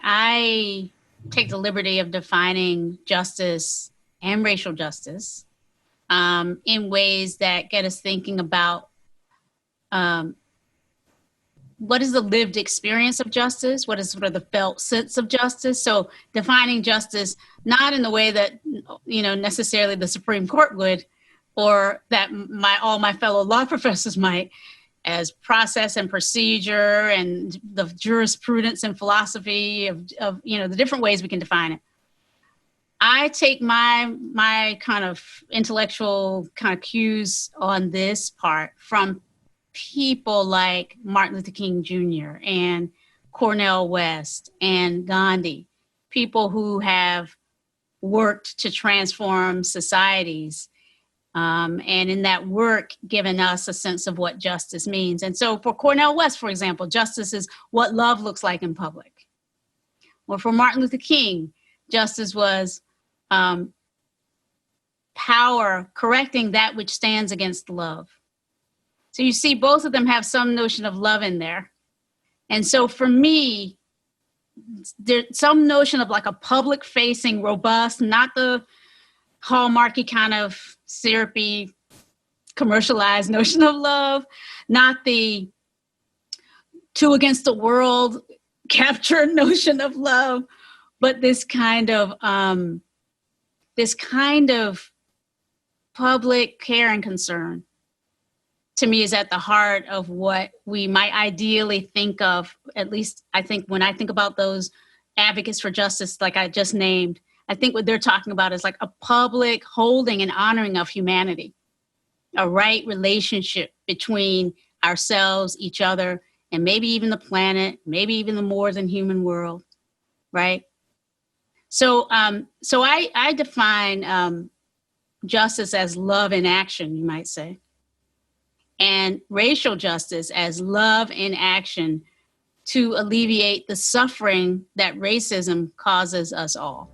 I take the liberty of defining justice and racial justice in ways that get us thinking about um, what is the lived experience of justice? What is sort of the felt sense of justice? So defining justice, not in the way that, necessarily the Supreme Court would, or that all my fellow law professors might, as process and procedure and the jurisprudence and philosophy of the different ways we can define it. I take my kind of intellectual kind of cues on this part from people like Martin Luther King Jr. and Cornel West and Gandhi, people who have worked to transform societies, and in that work given us a sense of what justice means. And so for Cornel West, for example, justice is what love looks like in public. Or for Martin Luther King, justice was power correcting that which stands against love. So you see, both of them have some notion of love in there. And so for me, there's some notion of like a public facing, robust, not the hallmarky kind of syrupy, commercialized notion of love, not the two against the world captured notion of love, but this kind of public care and concern, to me, is at the heart of what we might ideally think of. At least I think when I think about those advocates for justice, like I just named, I think what they're talking about is like a public holding and honoring of humanity, a right relationship between ourselves, each other, and maybe even the planet, maybe even the more than human world, right? So I define justice as love in action, you might say, and racial justice as love in action to alleviate the suffering that racism causes us all.